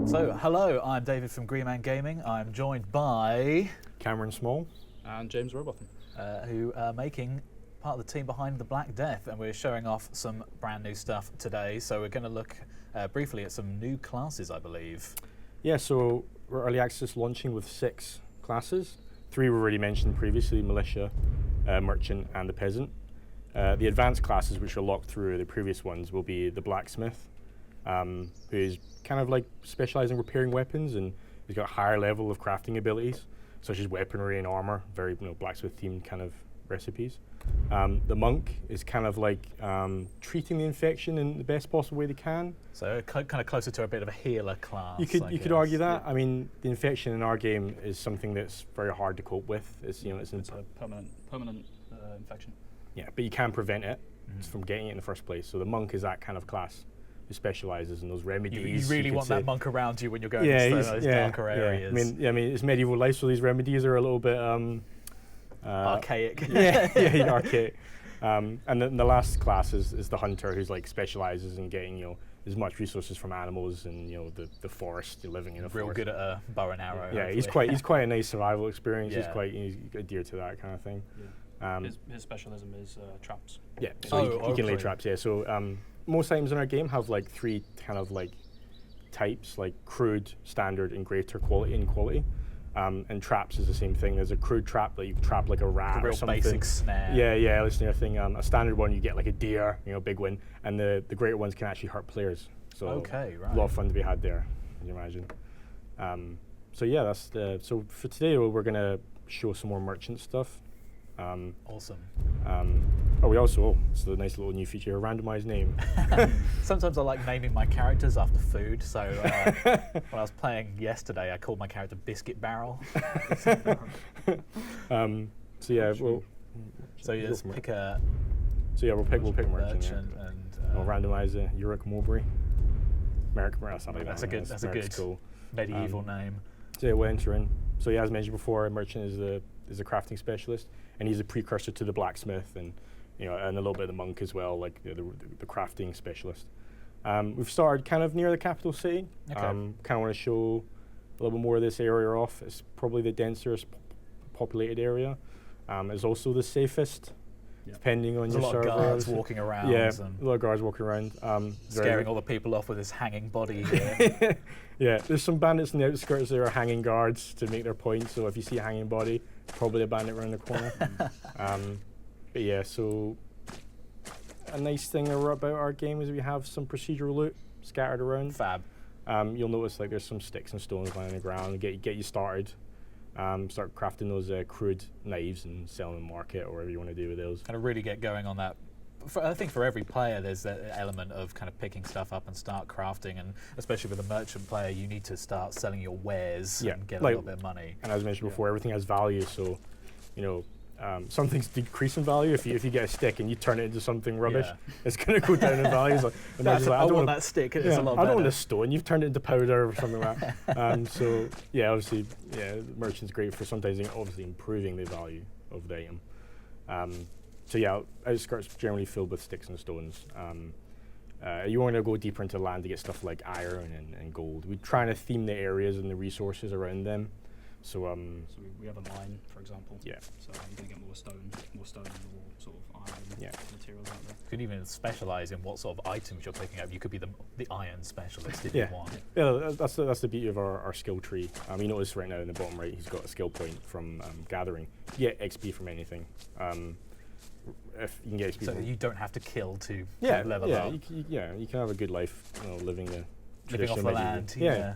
So, hello, I'm David from Green Man Gaming. I'm joined by Cameron Small. And James Robotham. who are making part of the team behind the Black Death, and we're showing off some brand new stuff today. So we're going to look briefly at some new classes, I believe. Yeah, so we're early access launching with 6 classes. 3 were already mentioned previously, Militia, Merchant, and the Peasant. The advanced classes, which are locked through the previous ones, will be the Blacksmith, who is kind of like specializing in repairing weapons, and he's got a higher level of crafting abilities, such as weaponry and armor, very blacksmith themed kind of recipes. The Monk is kind of like treating the infection in the best possible way they can. So kind of closer to a bit of a healer class. You could argue that. I mean, the infection in our game is something that's very hard to cope with. It's It's a permanent infection. yeah, but you can prevent it from getting it in the first place. So the Monk is that kind of class who specializes in those remedies. You really could want say. that monk around you when you're going Yeah, into he's- those yeah, darker yeah. areas. I mean, it's medieval life, so these remedies are a little bit Archaic. yeah, archaic. And then the last class is the Hunter, who's like specializes in getting as much resources from animals and the forest, living in a Real forest. good at a bow and arrow. Yeah, he's hopefully. quite a nice survival experience. Yeah. He's adhered to that kind of thing. Yeah. Um, His specialism is traps. Yeah, so Oh, he can lay okay. traps. Yeah, so most items in our game have like 3 kind of like types, like crude, standard, and greater quality and quality. And traps is the same thing. There's a crude trap that you trap like a rat A or real something. basic snare. Yeah, this near thing. A standard one you get like a deer, big win, and the greater ones can actually hurt players. So Okay, a right. lot of fun to be had there, can you imagine? So yeah, so for today we're gonna show some more merchant stuff. Awesome. It's a nice little new feature, a randomized name. Sometimes I like naming my characters after food. So when I was playing yesterday, I called my character Biscuit Barrel. So yeah, So you just pick a we'll pick merchant. merchant Yeah. and We'll randomize it. Uric Mowbray. Merrick, something like That's that. a good- that's a Merrick's good- cool. medieval name. So yeah, we'll enter in. So yeah, as mentioned before, merchant is a crafting specialist, and he's a precursor to the blacksmith, and and a little bit of the monk as well, like the crafting specialist. We've started kind of near the capital city. Okay. Kind of want to show a little bit more of this area off. It's probably the densest populated area. It's also the safest, Yeah. depending on There's a your lot of server. guards obviously. walking around Yeah, and a lot of guards walking around. scaring all the people off with his hanging body here. Yeah, there's some bandits in the outskirts that are hanging guards to make their point. So if you see a hanging body, probably a bandit around the corner. But yeah, so a nice thing about our game is we have some procedural loot scattered around. Fab. You'll notice like there's some sticks and stones lying on the ground. Get you started. Start crafting those crude knives and selling them in the market or whatever you want to do with those. Kind of really get going on that. I think for every player, there's that element of kind of picking stuff up and start crafting, and especially with a merchant player, you need to start selling your wares Yeah, and get a like- little bit of money. And as mentioned before, everything has value. So, some things decrease in value. If you get a stick and you turn it into something rubbish, Yeah. it's going to go down in value. So, and That's like, I want want that stick. It's Yeah, a lot I better. don't want a stone. You've turned it into powder or something like that. So yeah, obviously, the merchant's great for sometimes obviously improving the value of the item. So yeah, outskirts generally filled with sticks and stones. You want to go deeper into land to get stuff like iron and gold. We're trying to theme the areas and the resources around them. So So we have a mine, for example. yeah, So you're going to get more stone and more sort of iron Yeah. materials out there. You can even specialize in what sort of items you're picking up. You could be the iron specialist if Yeah. you want. yeah, that's the beauty of our skill tree. You notice right now in the bottom right, he's got a skill point from gathering. You get XP from anything. If you can get XP So from you don't have to kill to yeah, level yeah, up. you can have a good life, living the Living off traditional the medieval- land. Yeah.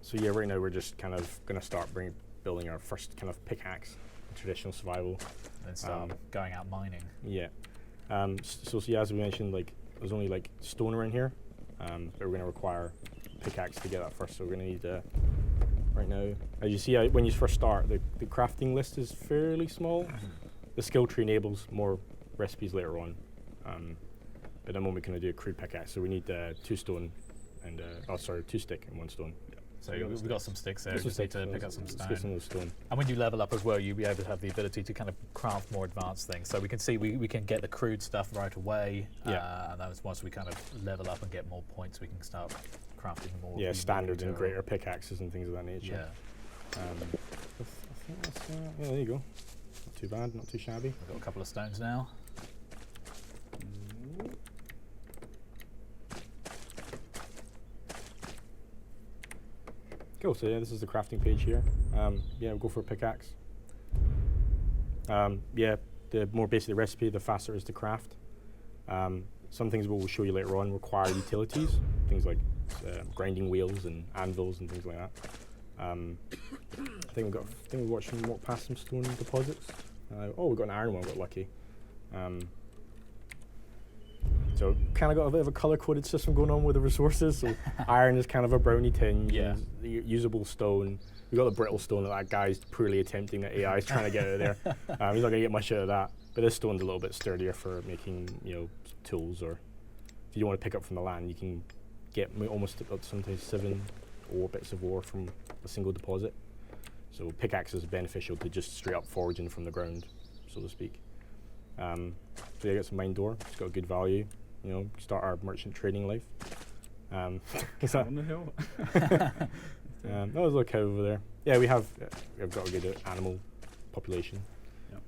So yeah, right now we're just kind of going to start building our first kind of pickaxe, traditional survival. And start going out mining. Yeah. So yeah, as we mentioned, like there's only like stone around here, but we're going to require pickaxe to get that first. So we're going to need right now, as you see, when you first start, the crafting list is fairly small. The skill tree enables more recipes later on. But at the moment, we're going to do a crude pickaxe. So we need 2 stone and 2 stick and 1 stone. So We got the we've got sticks. some sticks there. Let's We just need to take pick those. up some Let's get stone. some of those stone. And when you level up as well, you'll be able to have the ability to kind of craft more advanced things. So we can see we can get the crude stuff right away. Yeah. And that's once we kind of level up and get more points, we can start crafting more. Yeah, of the standard and material. greater pickaxes and things of that nature. Yeah. I think that's, yeah, there you go. Not too bad, not too shabby. We've got a couple of stones now. Cool, so yeah, this is the crafting page here. Yeah, we'll go for a pickaxe. Yeah, the more basic the recipe, the faster it is to craft. Some things we'll show you later on require utilities, things like grinding wheels and anvils and things like that. I think we walked past some stone deposits. Oh, we got an iron one. Got lucky. So kind of got a bit of a color-coded system going on with the resources. So iron is kind of a brownie tinge. Yeah. And usable stone. We got the brittle stone that guy's poorly attempting that AI is trying to get out of there. He's not going to get much out of that. But this stone's a little bit sturdier for making tools, or if you don't want to pick up from the land, you can get almost up to sometimes 7 bits of ore from a single deposit. So pickaxes are beneficial to just straight up foraging from the ground, so to speak. So yeah, got some mine door. It's got a good value. Start our merchant trading life. Is that? On the hill. That was a cow over there. Yeah, we've got a good animal population.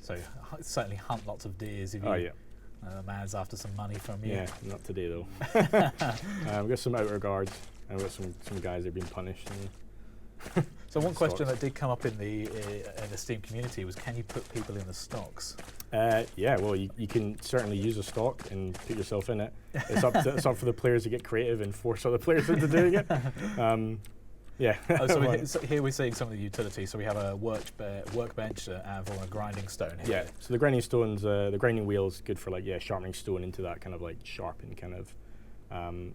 So certainly hunt lots of deers if you. Oh yeah. Man's after some money from you. Yeah, not today though. We've got some outer guards, and we've got some guys that have been punished. So one question Stocks. that did come up in the Steam community was, can you put people in the stocks? Yeah, well, you can certainly use a stock and put yourself in it. It's up for the players to get creative and force other players into doing it. Yeah. So here we're seeing some of the utilities. So we have a workbench, anvil, and a grinding stone here. Yeah. So the grinding stones, the grinding wheel is good for sharpening stone into that kind of sharpened kind of.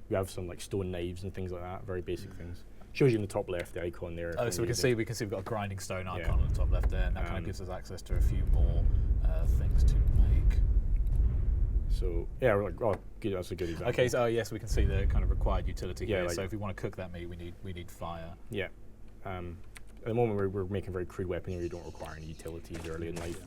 We have some stone knives and things like that. Very basic things. Shows you in the top left the icon there. Oh, so we can see we've got a grinding stone icon Yeah. on the top left there, and that kind of gives us access to a few more things to make. So yeah, good. That's a good example. Okay, so yes, we can see the kind of required utility Yeah, here. So if we want to cook that meat, we need fire. Yeah. At the moment, we're making very crude weaponry. You don't require any utilities early in life.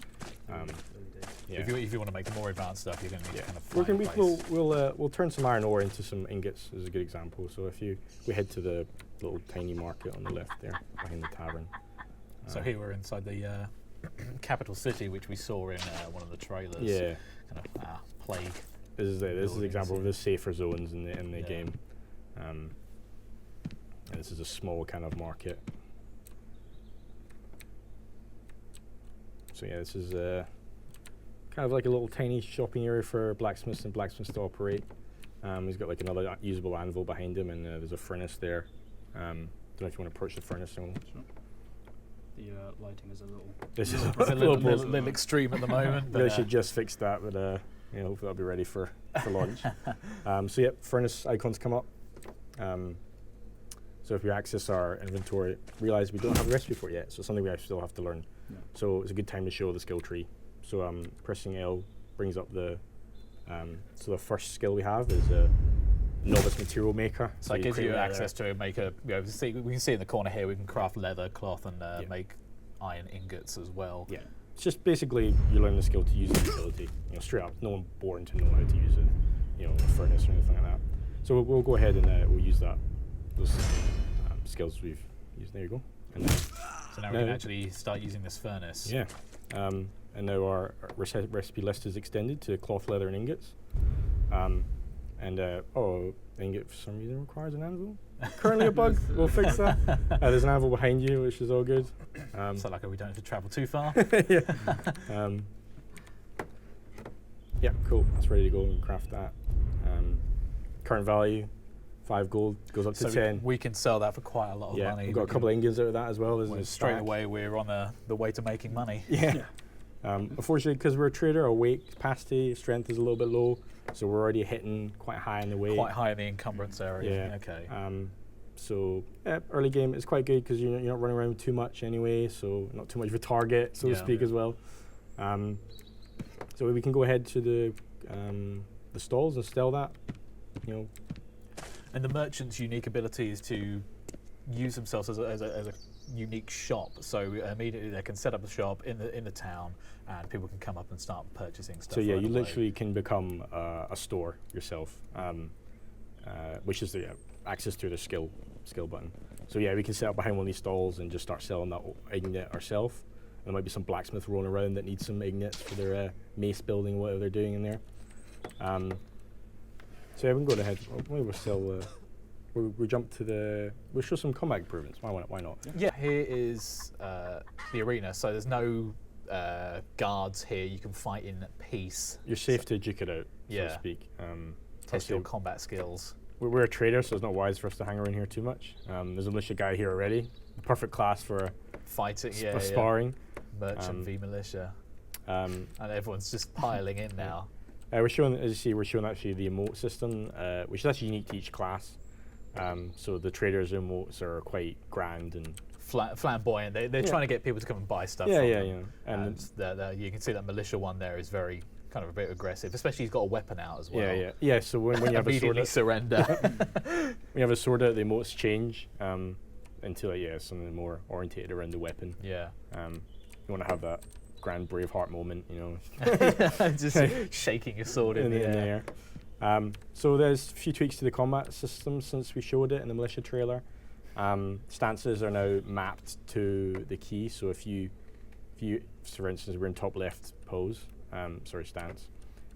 Yeah. If you want to make the more advanced stuff, you're going to need kind of We're fire. gonna we'll turn some iron ore into some ingots as a good example. So if we head to the little tiny market on the left there behind the tavern. So here we're inside the capital city, which we saw in one of the trailers. Yeah. Kind of plague. This is an buildings example of here. the safer zones in the Yeah. game. And this is a small kind of market. So yeah, this is kind of like a little tiny shopping area for blacksmiths and blacksmiths to operate. He's got another usable anvil behind him, and there's a furnace there. Don't know if you want to approach the furnace. Sure. The lighting is a little. This is It's a little extreme at the moment. Really But, should just fix that, but hopefully that'll be ready for launch. So yep, furnace icons come up. So if we access our inventory, realize we don't have a recipe for it yet, so it's something we still have to learn. Yeah. So it's a good time to show the skill tree. So pressing L brings up the. So the first skill we have is a novice material maker. So it you gives create you leather. access to make we can see in the corner here we can craft leather, cloth, and Yeah. make iron ingots as well. Yeah, it's just basically you learn the skill to use the utility. Straight up, no one born to know how to use it. A furnace or anything like that. So we'll go ahead and we'll use those skills we've used. There you go. And So now we can actually start using this furnace. yeah, and now our recipe list is extended to cloth, leather, and ingots. Ingot for some reason requires an anvil. Currently a bug. We'll fix that. There's an anvil behind you, which is all good. So like we don't have to travel too far. Yeah. Yeah, cool. That's ready to go and craft that. Current value, 5 gold, goes up to So 10. we can sell that for quite a lot of Yeah, money. we've got a couple of ingots out of that as well. There's a Straight stack. away we're on the way to making money. Yeah. Unfortunately, because we're a trader, our weight capacity, strength is a little bit low, so we're already hitting quite high in the weight. Quite high in the encumbrance area. Yeah. Okay. So early game is quite good because you're not running around too much anyway, so not too much of a target, so to Yeah. speak, as well. So we can go ahead to the stalls and sell that. And the merchant's unique ability is to use themselves as a unique shop. So immediately they can set up a shop in the town, and people can come up and start purchasing stuff. So yeah, right you away. literally can become a store yourself, which is the access to the skill button. So yeah, we can set up behind one of these stalls and just start selling that ignite ourselves. There might be some blacksmith rolling around that needs some ignites for their mace building, whatever they're doing in there. So yeah, we can go ahead. We'll sell. We'll jump to we'll show some combat improvements. Why not? Yeah, here is the arena. So there's no guards here. You can fight in peace. You're safe to duke it out, so Yeah. to speak. Test your obviously combat skills. we're a trader, so it's not wise for us to hang around here too much. There's a militia guy here already. Perfect class for Fighting, for sparring. Merchant v militia, Um, and everyone's just piling in now. we're showing, as you see, we're showing actually the emote system, which is actually unique to each class. So the traders' emotes are quite grand and Flamboyant. They're Yeah. trying to get people to come and buy stuff. yeah, from yeah, them. yeah. And you can see that militia one there is very kind of a bit aggressive, especially he's got a weapon out as well. yeah. So when you have a sword, Immediately surrender. when you have a sword out, the emotes change into something more orientated around the weapon. Yeah. You want to have that grand Braveheart moment, Just shaking your sword in the air. So there's a few tweaks to the combat system since we showed it in the militia trailer. Stances are now mapped to the key. So if you, for instance, we're in top left pose, stance,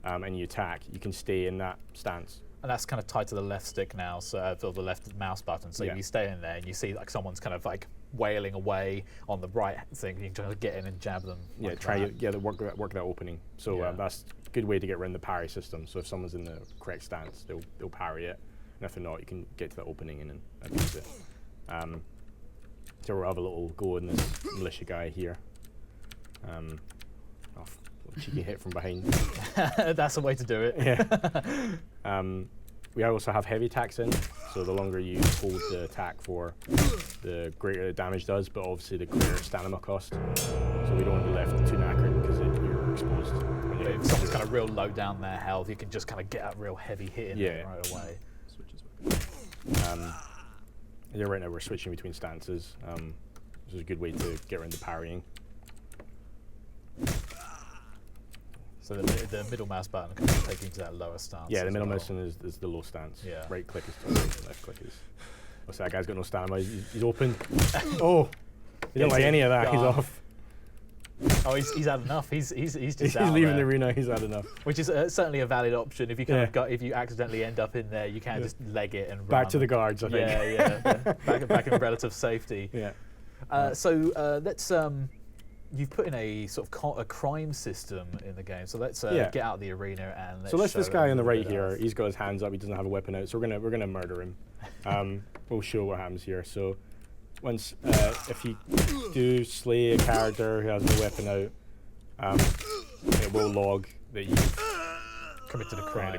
and you attack, you can stay in that stance. And that's kind of tied to the left stick now, so or the left mouse button. So Yeah. you stay in there and you see like someone's kind of like wailing away on the right thing. You can just get in and jab them. Yeah, like try that. work that opening. So Yeah. that's a good way to get around the parry system. So if someone's in the correct stance, they'll parry it, and if they're not, you can get to that opening and then abuse it. So we'll have a little go in this militia guy here. Cheeky hit from behind. That's the way to do it. Yeah. We also have heavy attacks in, so the longer you hold the attack for, the greater the damage does, but obviously the greater stamina cost. So we don't want to be left too knackered because you're exposed. when But you're- if someone's kind of real low down their health, you can just kind of get a real heavy hit in there Yeah. right away. Switches back. Yeah, right now we're switching between stances, which is a good way to get around the parrying. So the middle mouse button can take you into that lower stance. Yeah, the as middle well. mouse is the low stance. Yeah. Right click is to the right, left click is. What's that guy's got no stamina? He's open. Oh, he didn't Is like he? any of that. He's God. off. Oh, he's had enough. He's just He's out leaving the there. arena. He's had enough. Which is certainly a valid option. If you kind Yeah. of got, if you accidentally end up in there, you can Yeah. just leg it and Back run. to the guards, I think. Yeah. back in relative safety. Yeah. So let's. You've put in a sort of a crime system in the game. So let's Yeah. get out of the arena and let's So let's show this a guy on the little right bit here. of- He's got his hands up. He doesn't have a weapon out. So we're gonna murder him. We'll show what happens here. So once if you do slay a character who has no weapon out, it will log that you committed a committed crime. a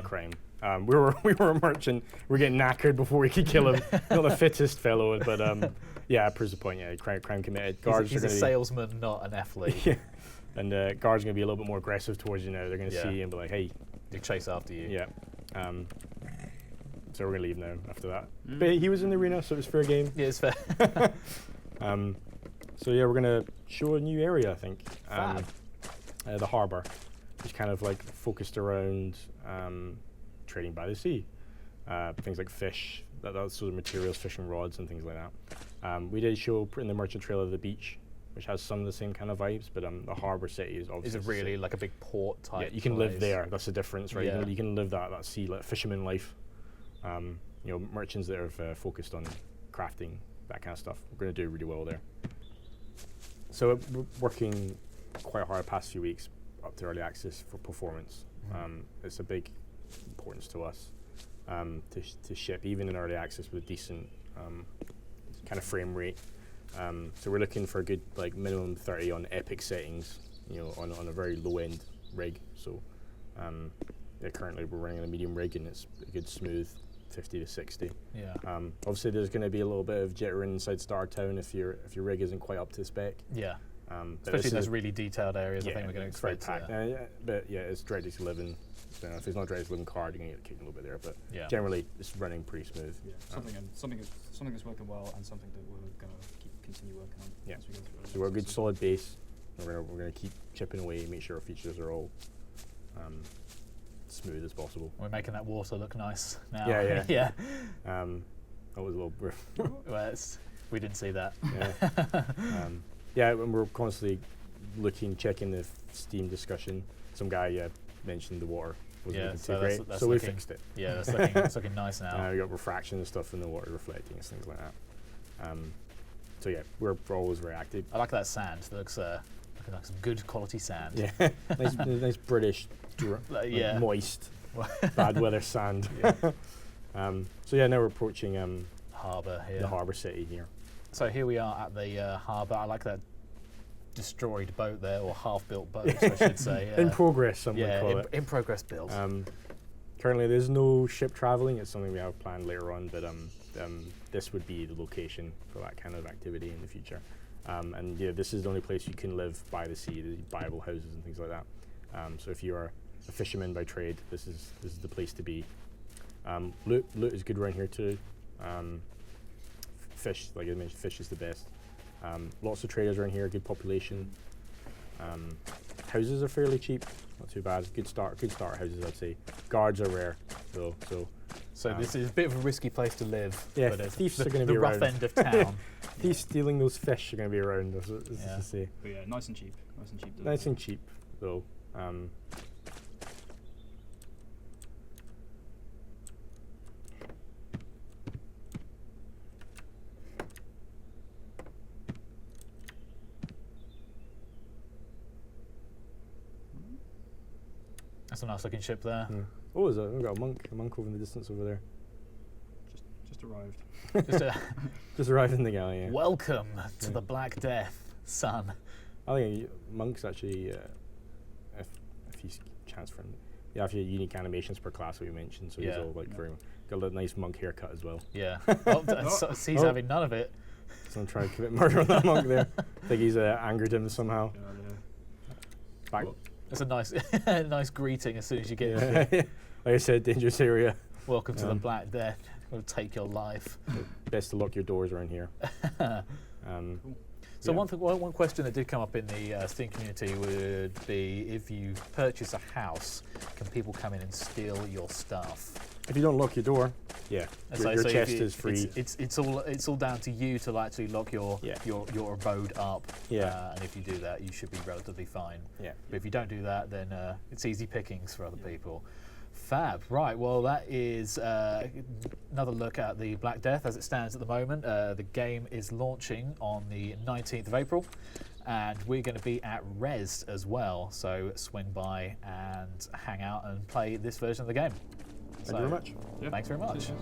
crime. We were a merchant. We're getting knackered before we could kill him. Not the fittest fellow, but yeah, it proves the point. Yeah, crime committed. Guards He's are a gonna salesman, not an athlete. yeah, and guards are gonna be a little bit more aggressive towards you now. They're gonna Yeah. see you and be like, hey, They chase after you. yeah. So we're gonna leave now after that. But he was in the arena, so it was fair game. Yeah, it's fair. So yeah, we're gonna show a new area, I think. Fab. The harbour, which kind of like focused around trading by the sea, things like fish, that's sort of materials, fishing rods, and things like that. We did show in the merchant trailer the beach, which has some of the same kind of vibes, but the harbour city is Is obviously it really like a big port type? yeah, you can live place? there. That's the difference, right? Yeah. You can live that sea, like fisherman life. Merchants that are focused on crafting, that kind of stuff. We're going to do really well there. So we're working quite hard the past few weeks up to early access for performance. It's a big importance to us to ship even in early access with a decent kind of frame rate. So we're looking for a good like minimum 30 on epic settings, on a very low end rig. So currently we're running on a medium rig and it's a good smooth 50 to 60. Yeah. Obviously there's going to be a little bit of jittering inside Star Town if your rig isn't quite up to spec. Yeah. But Especially this in those is really detailed areas, I yeah, think we're going to it's very expect. packed. But yeah, it's DirectX 11. So if it's not DirectX 11 card, you're going to get kicked a little bit there. But Yeah. generally, it's running pretty smooth. Yeah, something that's working well, and something that we're gonna continue working on. Yeah. As we go through. So we're a good solid base. We're gonna keep chipping away, make sure our features are all smooth as possible. We're making that water look nice now. Yeah, yeah. That was a little. Well, we didn't see that. Yeah. Yeah, and we're constantly checking the Steam discussion. Some guy mentioned the water wasn't Yeah, looking so too that's- great, that's so we looking- fixed it. Yeah, that's looking nice now. We got refraction and stuff in the water reflecting and things like that. So yeah, we're always very active. I like that sand. It looks looking like some good quality sand. Yeah, nice British, Like, yeah. moist, bad weather sand. So yeah, now we're approaching Harbour here. the harbour city here. So here we are at the harbour. I like that destroyed boat there, or half-built boat, I should say. In progress, some would Yeah, call it. in progress build. Currently, there's no ship traveling. It's something we have planned later on, but this would be the location for that kind of activity in the future. And yeah, this is the only place you can live by the sea. There's buyable houses and things like that. So if you are a fisherman by trade, this is the place to be. Loot is good around here too. Fish, like I mentioned, fish is the best. Lots of traders around here, good population. Houses are fairly cheap, not too bad. Good start houses, I'd say. Guards are rare, though. So this is a bit of a risky place to live. Yeah, but it's thieves are the going to be rough around. end of town. Thieves stealing those fish are going to be around. That's Yeah. to say. But yeah, nice and cheap. Nice and cheap. Nice and cheap, though. That's a nice looking ship there. Oh, we've got a monk over in the distance over there. Just arrived. Just a Just arrived in the galley. Yeah. welcome to the Black Death, son. I think monk's actually, if he's chance for him, you have your unique animations per class that we mentioned, so he's Yeah. all like very got a nice monk haircut as well. Yeah. He's having none of it. So I'm trying to commit murder on that monk there. I think he's angered him somehow. Back, It's a nice, nice greeting as soon as you get yeah. here. Like I said, dangerous area. Welcome to the Black Death. We'll take your life. Best to lock your doors around here. So Yeah. one question that did come up in the Steam community would be, if you purchase a house, can people come in and steal your stuff? If you don't lock your door, yeah, your So if chest you- is free. It's all down to you to actually lock your Yeah. your abode up. Yeah. And if you do that, you should be relatively fine. Yeah. But if you don't do that, then it's easy pickings for other people. Fab. Right. Well, that is another look at the Black Death as it stands at the moment. The game is launching on the 19th of April, and we're going to be at Res as well. So swing by and hang out and play this version of the game. Thank you very much. Yeah. Thanks very much. Cheers.